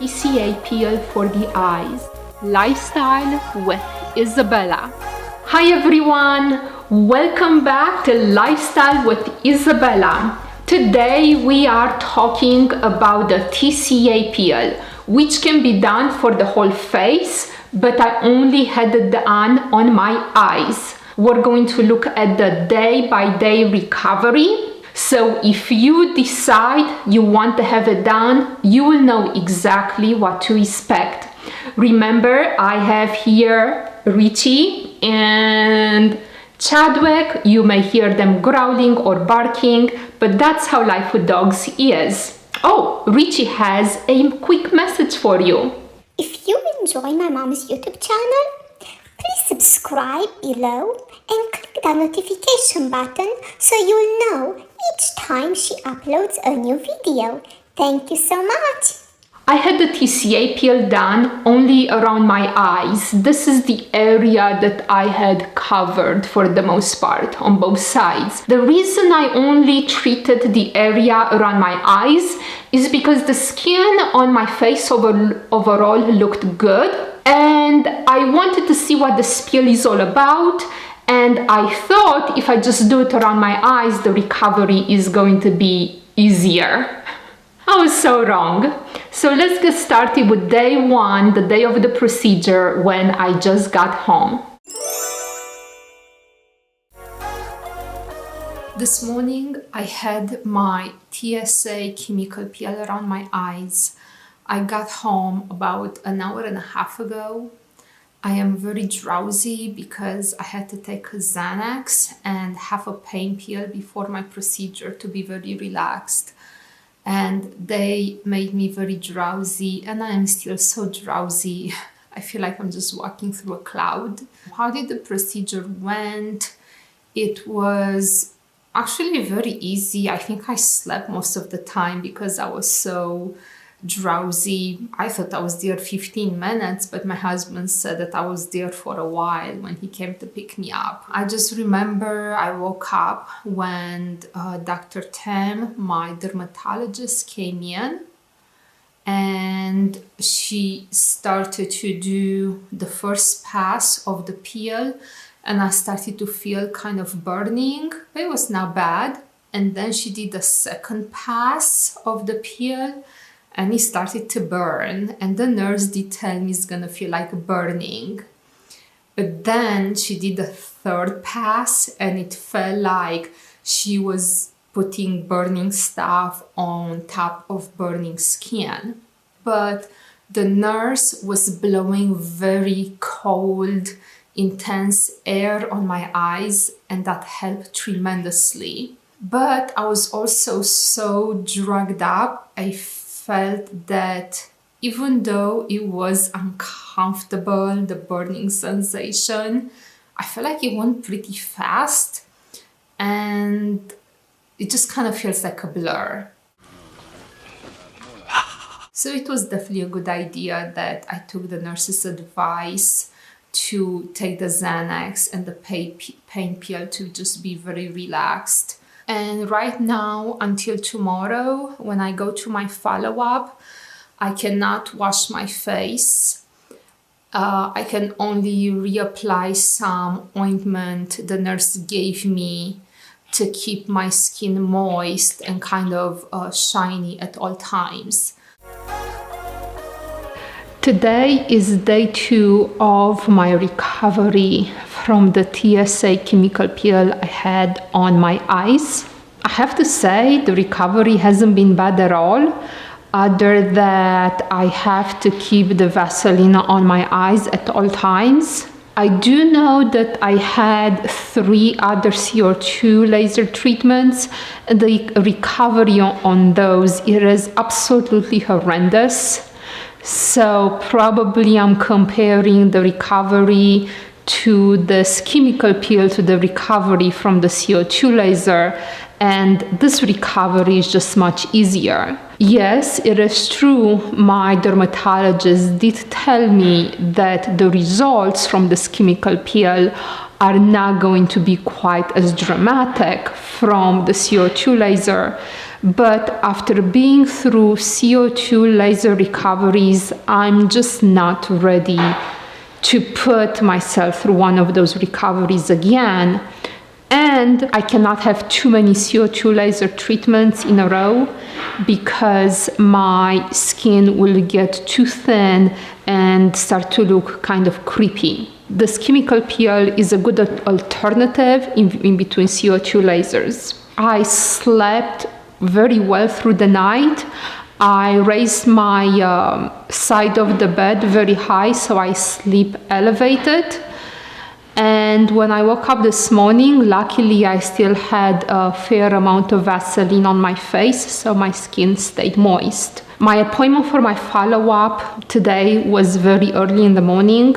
TCA peel for the eyes. Lifestyle with Isabella. Hi everyone, welcome back to Lifestyle with Isabella. Today we are talking about the TCA peel, which can be done for the whole face, but I only had it done on my eyes. We're going to look at the day-by-day recovery. So if you decide you want to have it done, you will know exactly what to expect. Remember, I have here Richie and Chadwick. You may hear them growling or barking, but that's how life with dogs is. Oh, Richie has a quick message for you. If you enjoy my mom's YouTube channel, please subscribe below and click the notification button so you'll know each time she uploads a new video. Thank you so much! I had the TCA peel done only around my eyes. This is the area that I had covered for the most part on both sides. The reason I only treated the area around my eyes is because the skin on my face overall looked good, and I wanted to see what the peel is all about. And I thought if I just do it around my eyes, the recovery is going to be easier. I was so wrong. So let's get started with day one, the day of the procedure, when I just got home. This morning I had my TCA chemical peel around my eyes. I got home about an hour and a half ago. I am very drowsy because I had to take a Xanax and have a pain pill before my procedure to be very relaxed. And they made me very drowsy, and I am still so drowsy. I feel like I'm just walking through a cloud. How did the procedure went? It was actually very easy. I think I slept most of the time because I was so drowsy. I thought I was there 15 minutes, but my husband said that I was there for a while when he came to pick me up. I just remember I woke up when Dr. Tim, my dermatologist, came in, and she started to do the first pass of the peel, and I started to feel kind of burning. It was not bad. And then she did the second pass of the peel, and it started to burn, and the nurse did tell me it's gonna feel like burning. But then she did the third pass, and it felt like she was putting burning stuff on top of burning skin. But the nurse was blowing very cold, intense air on my eyes, and that helped tremendously. But I was also so drugged up. I felt that even though it was uncomfortable, the burning sensation, I felt like it went pretty fast, and it just kind of feels like a blur. So it was definitely a good idea that I took the nurse's advice to take the Xanax and the pain pill to just be very relaxed. And right now, until tomorrow, when I go to my follow-up, I cannot wash my face. I can only reapply some ointment the nurse gave me to keep my skin moist and kind of shiny at all times. Today is day 2 of my recovery from the TCA chemical peel I had on my eyes. I have to say the recovery hasn't been bad at all, other that I have to keep the Vaseline on my eyes at all times. I do know that I had 3 other CO2 laser treatments. The recovery on those, it is absolutely horrendous. So probably I'm comparing the recovery to this chemical peel to the recovery from the CO2 laser, and this recovery is just much easier. Yes, it is true, my dermatologist did tell me that the results from this chemical peel are not going to be quite as dramatic from the CO2 laser, But after being through CO2 laser recoveries, I'm just not ready to put myself through one of those recoveries again. And I cannot have too many CO2 laser treatments in a row because my skin will get too thin and start to look kind of creepy. This chemical peel is a good alternative in between CO2 lasers. I slept very well through the night. I raised my side of the bed very high so I sleep elevated. And when I woke up this morning, luckily I still had a fair amount of Vaseline on my face, so my skin stayed moist. My appointment for my follow-up today was very early in the morning.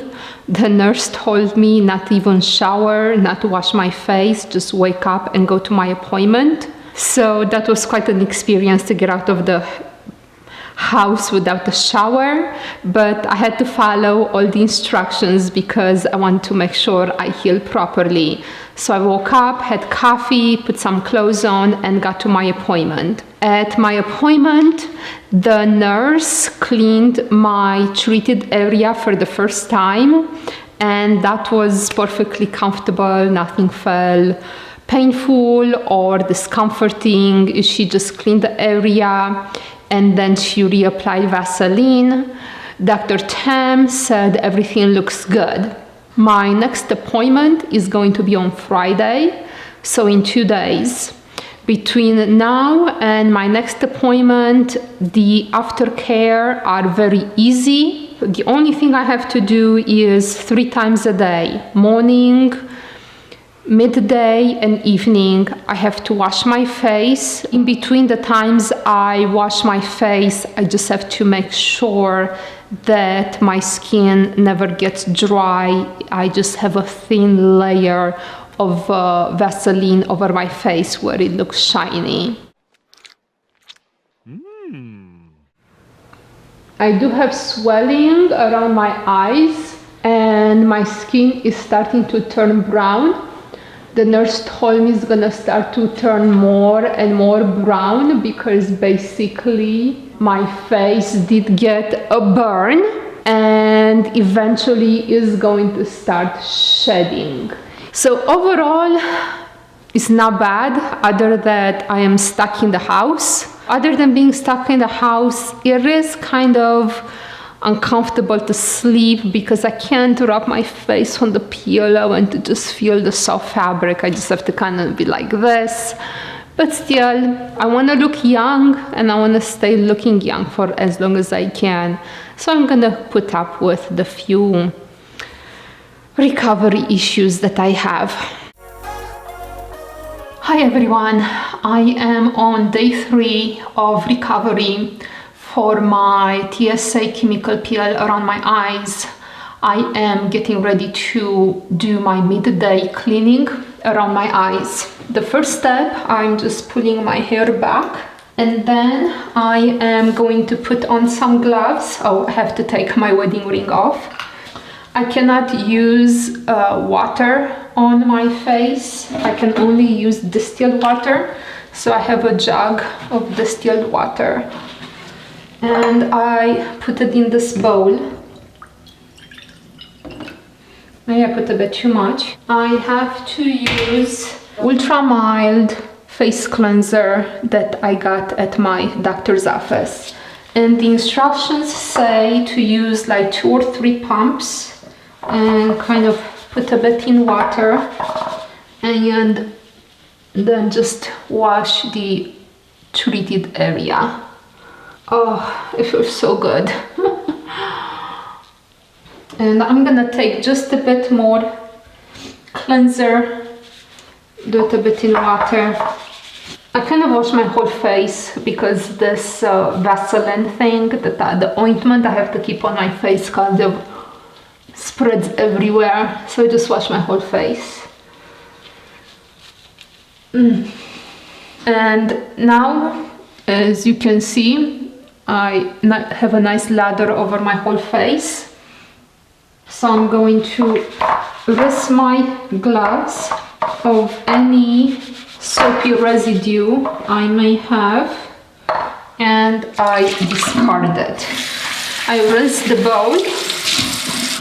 The nurse told me not to even shower, not to wash my face, just wake up and go to my appointment. So that was quite an experience to get out of the house without a shower, but I had to follow all the instructions because I want to make sure I heal properly. So I woke up, had coffee, put some clothes on, and got to my appointment. At my appointment, the nurse cleaned my treated area for the first time, and that was perfectly comfortable. Nothing felt painful or discomforting. She just cleaned the area and then she reapplied Vaseline. Dr. Tam said everything looks good. My next appointment is going to be on Friday, so in 2 days. Between now and my next appointment, the aftercare are very easy. The only thing I have to do is 3 times a day, morning, midday and evening. I have to wash my face. In between the times I wash my face, I just have to make sure that my skin never gets dry. I just have a thin layer of Vaseline over my face where it looks shiny. I do have swelling around my eyes and my skin is starting to turn brown. The nurse told me it's gonna start to turn more and more brown because basically my face did get a burn and eventually is going to start shedding. So overall, it's not bad, other that I am stuck in the house. Other than being stuck in the house, it is kind of uncomfortable to sleep because I can't wrap my face on the pillow and to just feel the soft fabric. I just have to kind of be like this. But still, I want to look young and I want to stay looking young for as long as I can. So I'm going to put up with the few recovery issues that I have. Hi everyone, I am on day 3 of recovery for my TCA chemical peel around my eyes. I am getting ready to do my midday cleaning around my eyes. The first step, I'm just pulling my hair back and then I am going to put on some gloves. Oh, I have to take my wedding ring off. I cannot use water on my face. I can only use distilled water. So I have a jug of distilled water and I put it in this bowl. Maybe I put a bit too much. I have to use ultra mild face cleanser that I got at my doctor's office. And the instructions say to use like 2 or 3 pumps and kind of put a bit in water and then just wash the treated area. Oh, it feels so good. And I'm gonna take just a bit more cleanser, do it a bit in water. I kind of wash my whole face because this Vaseline thing, the ointment I have to keep on my face kind of spreads everywhere. So I just wash my whole face. And now, as you can see, I have a nice lather over my whole face. So I'm going to rinse my gloves of any soapy residue I may have, and I discard it. I rinse the bowl,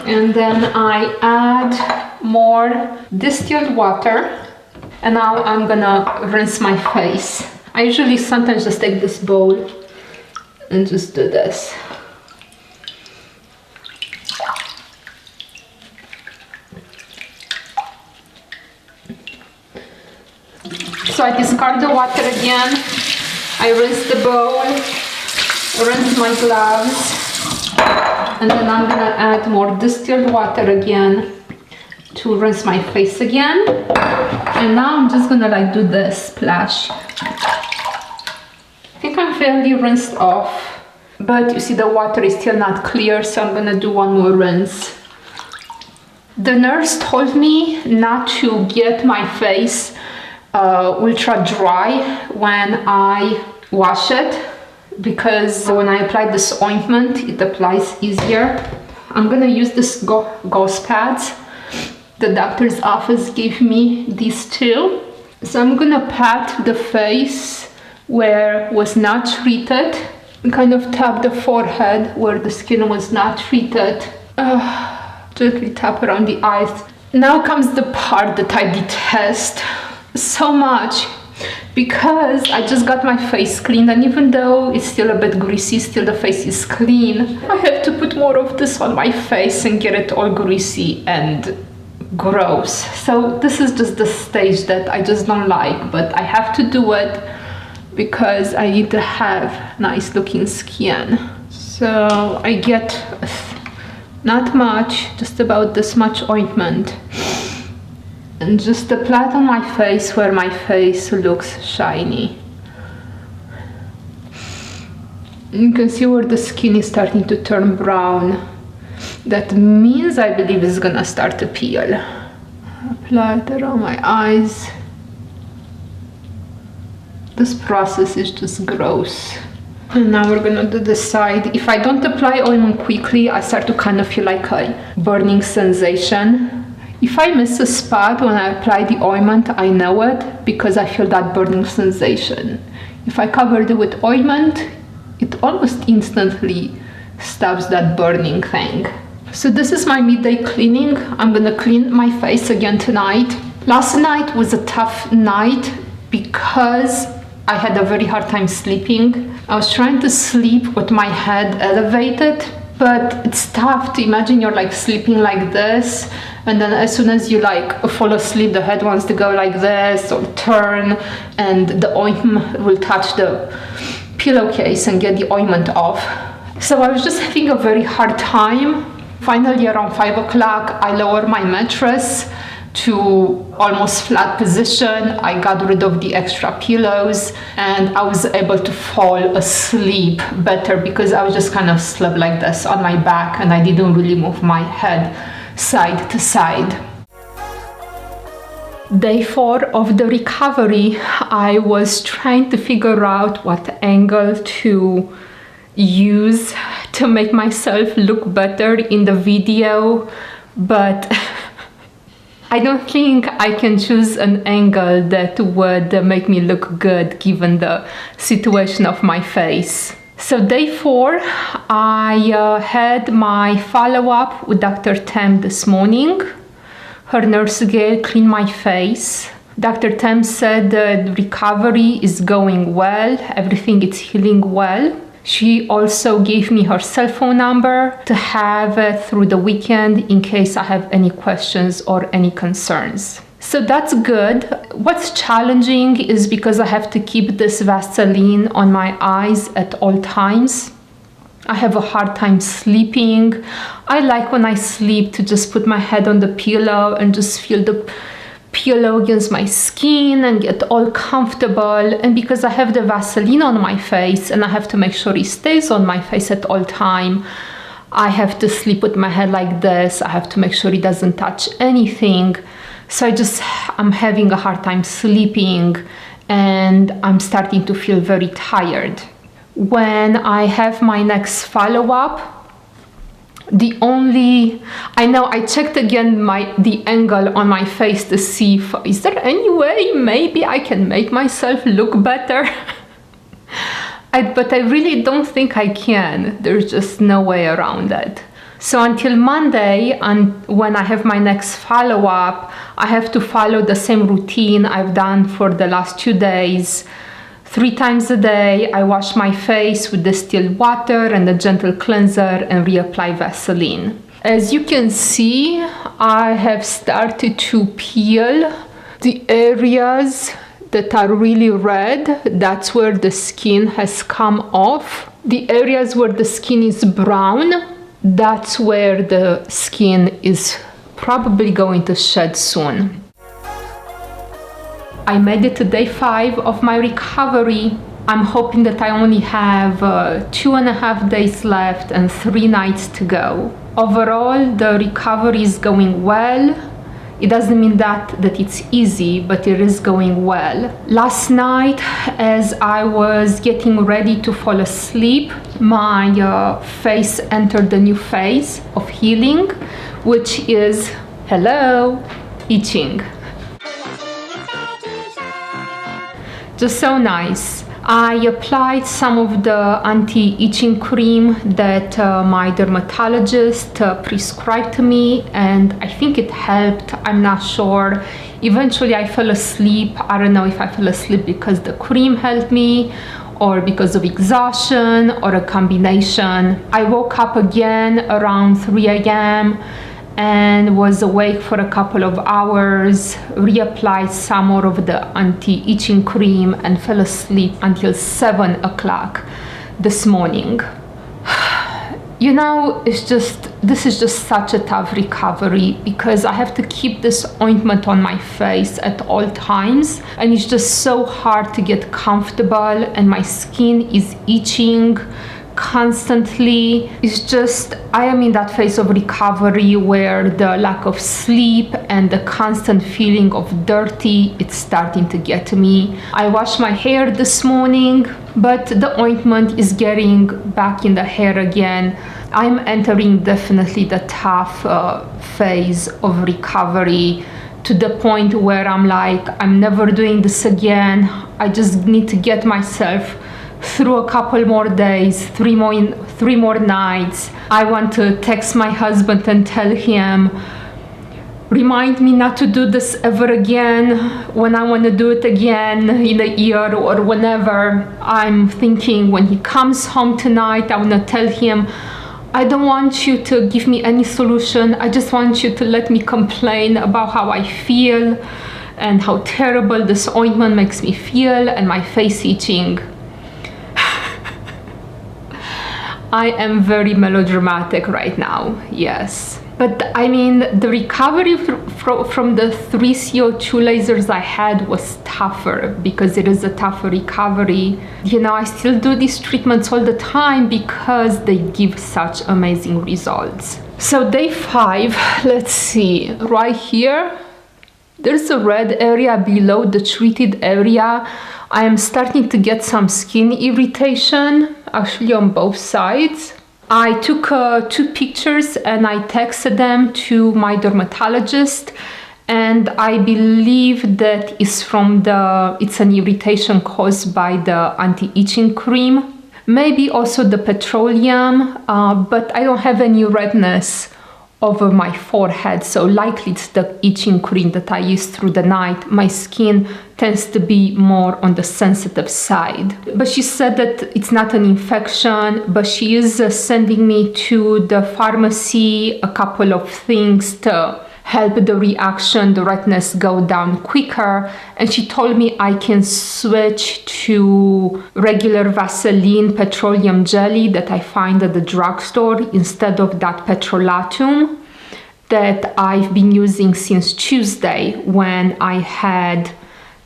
and then I add more distilled water, and now I'm gonna rinse my face. I usually sometimes just take this bowl and just do this. So I discard the water again, I rinse the bowl, rinse my gloves, and then I'm gonna add more distilled water again to rinse my face again. And now I'm just gonna like do this splash. I think I'm fairly rinsed off, but you see the water is still not clear, so I'm gonna do one more rinse. The nurse told me not to get my face ultra dry when I wash it, because when I apply this ointment it applies easier. I'm gonna use this gauze pads. The doctor's office gave me these two. So I'm gonna pat the face where was not treated, and kind of tap the forehead where the skin was not treated. Gently tap around the eyes. Now comes the part that I detest so much, because I just got my face cleaned, and even though it's still a bit greasy, still the face is clean. I have to put more of this on my face and get it all greasy and gross. So this is just the stage that I just don't like, but I have to do it because I need to have nice looking skin. So I get not much, just about this much ointment, and just apply it on my face where my face looks shiny. You can see where the skin is starting to turn brown. That means I believe it's gonna start to peel. Apply it around my eyes. This process is just gross. And now we're gonna do the side. If I don't apply ointment quickly, I start to kind of feel like a burning sensation. If I miss a spot when I apply the ointment, I know it because I feel that burning sensation. If I covered it with ointment, it almost instantly stops that burning thing. So this is my midday cleaning. I'm gonna clean my face again tonight. Last night was a tough night because I had a very hard time sleeping. I was trying to sleep with my head elevated, but it's tough to imagine you're like sleeping like this, and then as soon as you like fall asleep, the head wants to go like this or turn, and the ointment will touch the pillowcase and get the ointment off. So I was just having a very hard time. Finally, around 5 o'clock, I lowered my mattress to almost flat position. I got rid of the extra pillows, and I was able to fall asleep better because I was just kind of slept like this on my back, and I didn't really move my head side to side. Day 4 of the recovery, I was trying to figure out what angle to use to make myself look better in the video, but I don't think I can choose an angle that would make me look good given the situation of my face. So day 4, I had my follow-up with Dr. Tam this morning. Her nurse Gail cleaned my face. Dr. Tam said the recovery is going well, everything is healing well. She also gave me her cell phone number to have through the weekend in case I have any questions or any concerns. So that's good. What's challenging is because I have to keep this Vaseline on my eyes at all times. I have a hard time sleeping. I like when I sleep to just put my head on the pillow and just feel the pillow against my skin and get all comfortable. And because I have the Vaseline on my face and I have to make sure it stays on my face at all time, I have to sleep with my head like this. I have to make sure it doesn't touch anything. So I'm having a hard time sleeping, and I'm starting to feel very tired. When I have my next follow-up, I know I checked again the angle on my face to see if, is there any way maybe I can make myself look better? But I really don't think I can. There's just no way around it. So until Monday, when I have my next follow-up, I have to follow the same routine I've done for the last 2 days. 3 times a day, I wash my face with distilled water and a gentle cleanser and reapply Vaseline. As you can see, I have started to peel the areas that are really red. That's where the skin has come off. The areas where the skin is brown, that's where the skin is probably going to shed soon. I made it to day 5 of my recovery. I'm hoping that I only have 2.5 days left and 3 nights to go. Overall, the recovery is going well. It doesn't mean that it's easy, but it is going well. Last night, as I was getting ready to fall asleep, my face entered the new phase of healing, which is, hello, itching. Just so nice. I applied some of the anti-itching cream that my dermatologist prescribed to me, and I think it helped. I'm not sure. Eventually I fell asleep. I don't know if I fell asleep because the cream helped me or because of exhaustion or a combination. I woke up again around 3 a.m. and was awake for a couple of hours, reapplied some more of the anti-itching cream and fell asleep until 7 o'clock this morning. You know, this is just such a tough recovery because I have to keep this ointment on my face at all times, and it's just so hard to get comfortable, and my skin is itching constantly. It's just, I am in that phase of recovery where the lack of sleep and the constant feeling of dirty, it's starting to get to me. I washed my hair this morning, but the ointment is getting back in the hair again. I'm entering definitely the tough phase of recovery, to the point where I'm like, I'm never doing this again. I just need to get myself through a couple more days, 3 more nights. I want to text my husband and tell him, remind me not to do this ever again when I want to do it again in a year or whenever. I'm thinking when he comes home tonight, I want to tell him, I don't want you to give me any solution. I just want you to let me complain about how I feel and how terrible this ointment makes me feel and my face itching. I am very melodramatic right now, yes. But I mean, the recovery from the 3 CO2 lasers I had was tougher because it is a tougher recovery. You know, I still do these treatments all the time because they give such amazing results. So day 5, let's see, right here, there's a red area below the treated area. I am starting to get some skin irritation, actually on both sides. I took 2 pictures and I texted them to my dermatologist, and I believe that it's an irritation caused by the anti-itching cream. Maybe also the petroleum, but I don't have any redness over my forehead, so likely it's the itching cream that I use through the night. My skin tends to be more on the sensitive side. But she said that it's not an infection, but she is sending me to the pharmacy a couple of things to help the reaction, the redness go down quicker. And she told me I can switch to regular Vaseline petroleum jelly that I find at the drugstore instead of that petrolatum that I've been using since Tuesday when I had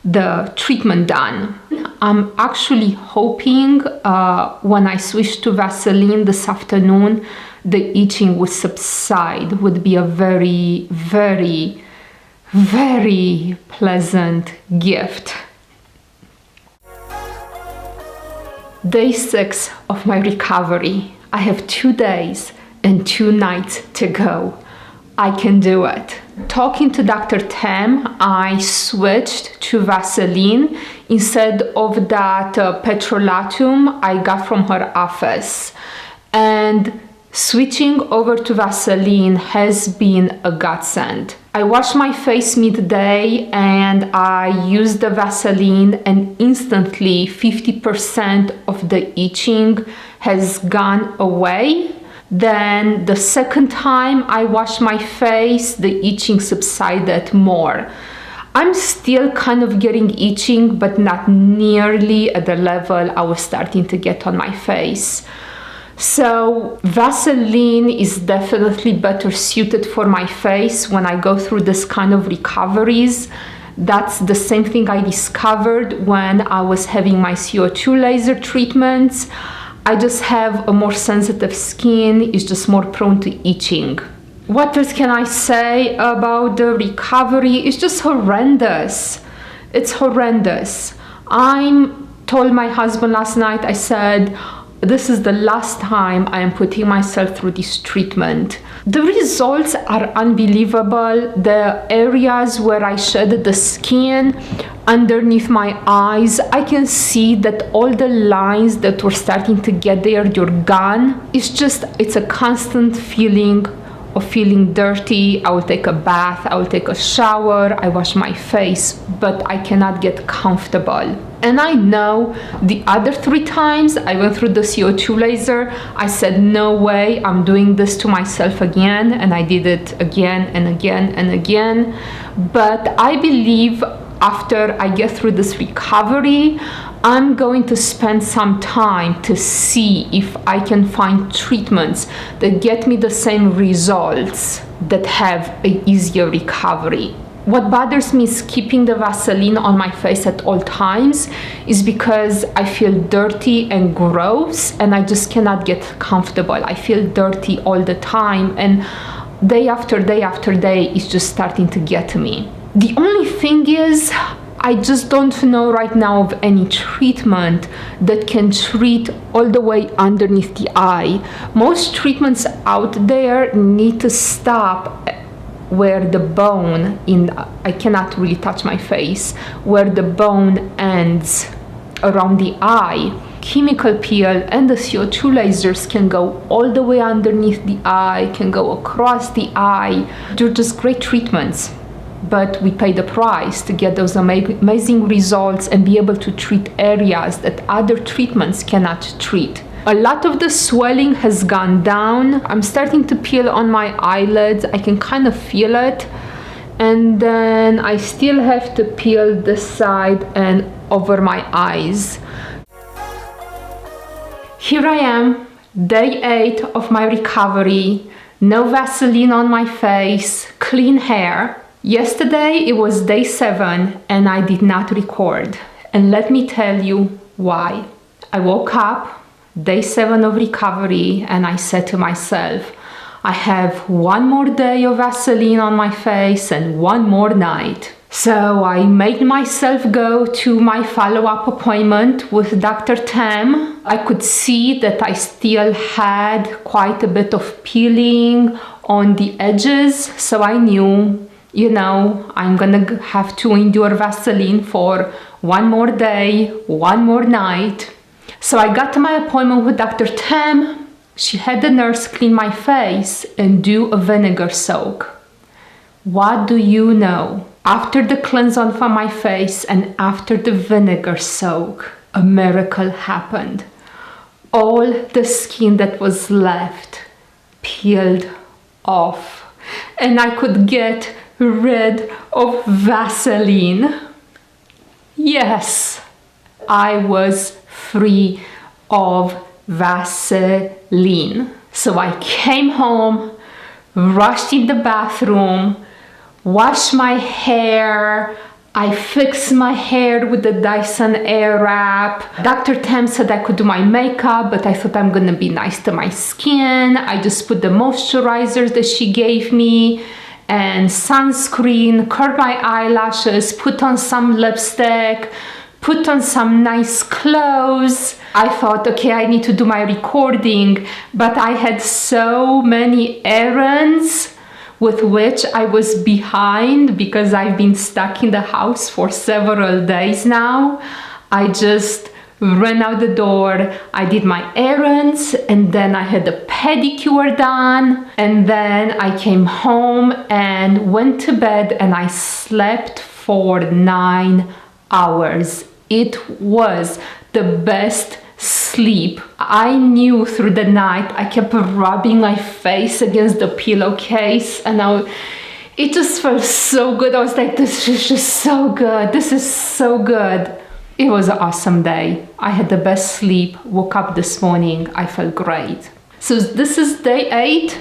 the treatment done. I'm actually hoping when I switch to Vaseline this afternoon, the itching would subside, would be a very, very, very pleasant gift. Day 6 of my recovery. I have 2 days and 2 nights to go. I can do it. Talking to Dr. Tam, I switched to Vaseline instead of that petrolatum I got from her office. And switching over to Vaseline has been a godsend. I wash my face midday and I use the Vaseline, and instantly 50% of the itching has gone away. Then the second time I wash my face, the itching subsided more. I'm still kind of getting itching, but not nearly at the level I was starting to get on my face. So Vaseline is definitely better suited for my face when I go through this kind of recoveries. That's the same thing I discovered when I was having my CO2 laser treatments. I just have a more sensitive skin, it's just more prone to itching. What else can I say about the recovery? It's just horrendous. It's horrendous. I told my husband last night, I said, this is the last time I am putting myself through this treatment. The results are unbelievable. The areas where I shed the skin underneath my eyes, I can see that all the lines that were starting to get there, they're gone. It's a constant feeling of feeling dirty. I will take a bath, I will take a shower, I wash my face, but I cannot get comfortable. And I know the other 3 times I went through the CO2 laser, I said, no way, I'm doing this to myself again. And I did it again and again and again. But I believe after I get through this recovery, I'm going to spend some time to see if I can find treatments that get me the same results, that have an easier recovery. What bothers me is keeping the Vaseline on my face at all times is because I feel dirty and gross and I just cannot get comfortable. I feel dirty all the time, and day after day after day it's just starting to get to me. The only thing is, I just don't know right now of any treatment that can treat all the way underneath the eye. Most treatments out there need to stop where the bone I cannot really touch my face, where the bone ends around the eye. Chemical peel and the CO2 lasers can go all the way underneath the eye, can go across the eye. They're just great treatments, but we pay the price to get those amazing results and be able to treat areas that other treatments cannot treat. A lot of the swelling has gone down. I'm starting to peel on my eyelids. I can kind of feel it. And then I still have to peel this side and over my eyes. Here I am, day 8 of my recovery. No Vaseline on my face, clean hair. Yesterday it was day 7 and I did not record. And let me tell you why. I woke up, day 7 of recovery, and I said to myself, I have one more day of Vaseline on my face and one more night. So I made myself go to my follow-up appointment with Dr. Tam. I could see that I still had quite a bit of peeling on the edges, so I knew, I'm gonna have to endure Vaseline for one more day, one more night. So I got to my appointment with Dr. Tam. She had the nurse clean my face and do a vinegar soak. What do you know? After the cleanse on from my face and after the vinegar soak, a miracle happened. All the skin that was left peeled off, and I could get rid of Vaseline. Yes, I was free of Vaseline. So I came home, rushed in the bathroom, washed my hair. I fixed my hair with the Dyson Airwrap. Dr. Tam said I could do my makeup, but I thought I'm gonna be nice to my skin. I just put the moisturizers that she gave me and sunscreen, curled my eyelashes, put on some lipstick, put on some nice clothes. I thought, okay, I need to do my recording, but I had so many errands with which I was behind because I've been stuck in the house for several days now. I just ran out the door, I did my errands, and then I had the pedicure done, and then I came home and went to bed and I slept for 9 hours. It was the best sleep. I knew through the night. I kept rubbing my face against the pillowcase, and it just felt so good. I was like, this is just so good. This is so good. It was an awesome day. I had the best sleep. Woke up this morning. I felt great. So this is day 8.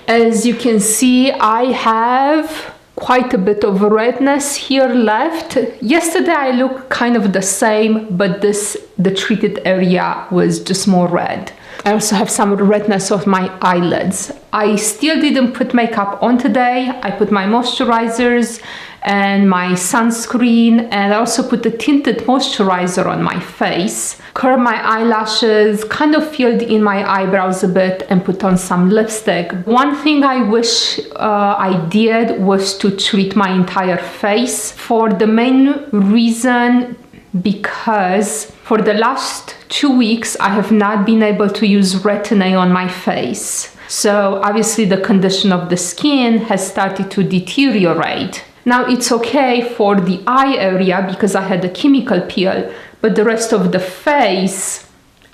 As you can see, I have quite a bit of redness here left. Yesterday I looked kind of the same, but the treated area was just more red. I also have some redness of my eyelids. I still didn't put makeup on today. I put my moisturizers and my sunscreen, and I also put a tinted moisturizer on my face, curled my eyelashes, kind of filled in my eyebrows a bit, and put on some lipstick. One thing I wish I did was to treat my entire face, for the main reason because for the last 2 weeks I have not been able to use Retin-A on my face. So obviously the condition of the skin has started to deteriorate. Now it's okay for the eye area because I had a chemical peel, but the rest of the face,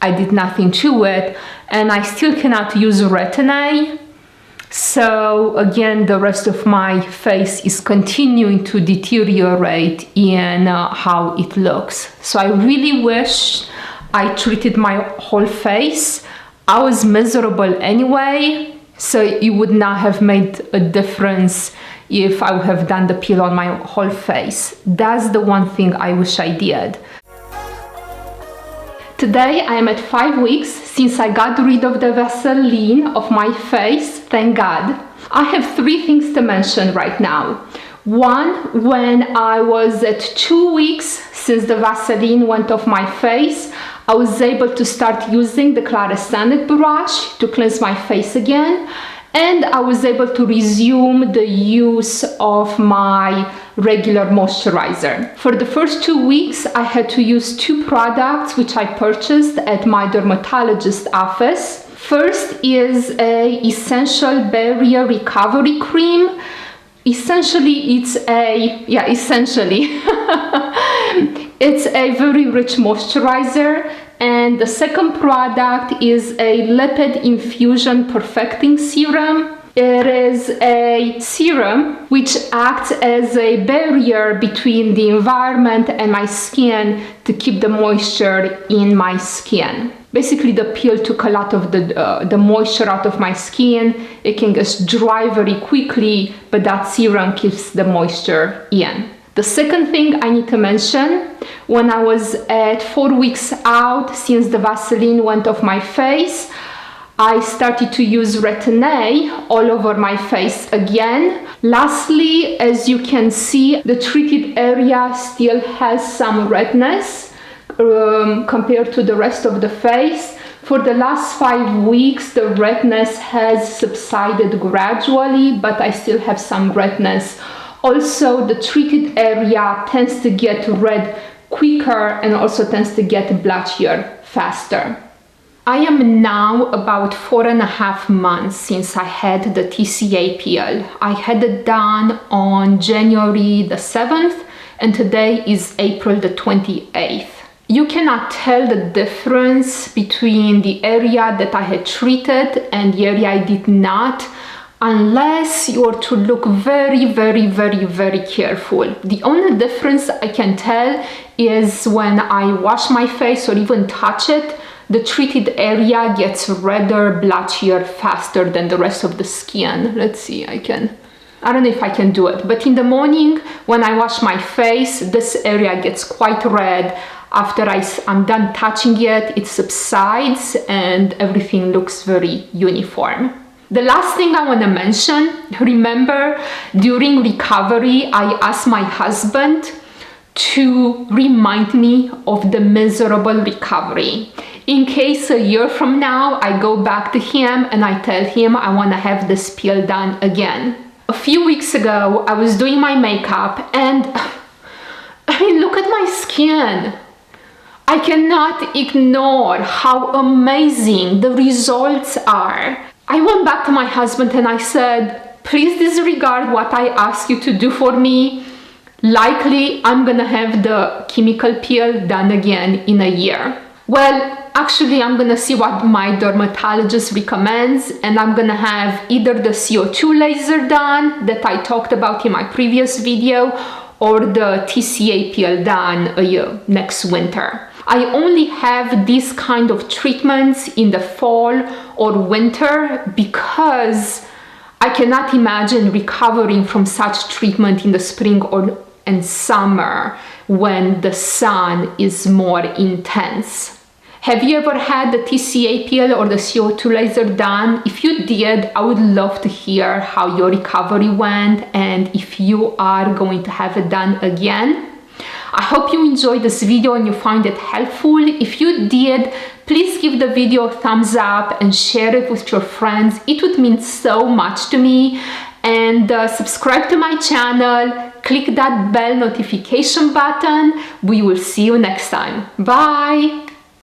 I did nothing to it, and I still cannot use Retin-A. So again, the rest of my face is continuing to deteriorate in how it looks. So I really wish I treated my whole face. I was miserable anyway, so it would not have made a difference if I would have done the peel on my whole face. That's the one thing I wish I did. Today I am at 5 weeks since I got rid of the Vaseline of my face, thank God. I have 3 things to mention right now. One, when I was at 2 weeks since the Vaseline went off my face, I was able to start using the Clarisonic brush to cleanse my face again. And I was able to resume the use of my regular moisturizer. For the first 2 weeks, I had to use 2 products which I purchased at my dermatologist's office. First is a Essential Barrier Recovery Cream. Essentially, it's a very rich moisturizer. And the second product is a Lipid Infusion Perfecting Serum. It is a serum which acts as a barrier between the environment and my skin to keep the moisture in my skin. Basically, the peel took a lot of the moisture out of my skin. It can just dry very quickly, but that serum keeps the moisture in. The second thing I need to mention, when I was at 4 weeks out since the Vaseline went off my face, I started to use Retin-A all over my face again. Lastly, as you can see, the treated area still has some redness compared to the rest of the face. For the last 5 weeks, the redness has subsided gradually, but I still have some redness. Also, the treated area tends to get red quicker and also tends to get blotchier faster. I am now about 4.5 months since I had the TCA peel. I had it done on January the 7th, and today is April the 28th. You cannot tell the difference between the area that I had treated and the area I did not, unless you are to look very, very, very, very careful. The only difference I can tell is when I wash my face or even touch it, the treated area gets redder, blotchier faster than the rest of the skin. Let's see, I don't know if I can do it, but in the morning when I wash my face, this area gets quite red. After I'm done touching it, it subsides and everything looks very uniform. The last thing I want to mention, remember during recovery, I asked my husband to remind me of the miserable recovery. In case a year from now I go back to him and I tell him I want to have this peel done again. A few weeks ago I was doing my makeup and I mean, look at my skin. I cannot ignore how amazing the results are. I went back to my husband and I said, please disregard what I asked you to do for me. Likely I'm gonna have the chemical peel done again in a year. Well, actually I'm gonna see what my dermatologist recommends, and I'm gonna have either the CO2 laser done that I talked about in my previous video or the TCA peel done next winter. I only have these kind of treatments in the fall or winter because I cannot imagine recovering from such treatment in the spring and summer when the sun is more intense. Have you ever had the TCA peel or the CO2 laser done? If you did, I would love to hear how your recovery went and if you are going to have it done again. I hope you enjoyed this video and you find it helpful. If you did, please give the video a thumbs up and share it with your friends. It would mean so much to me. And subscribe to my channel, click that bell notification button. We will see you next time. Bye!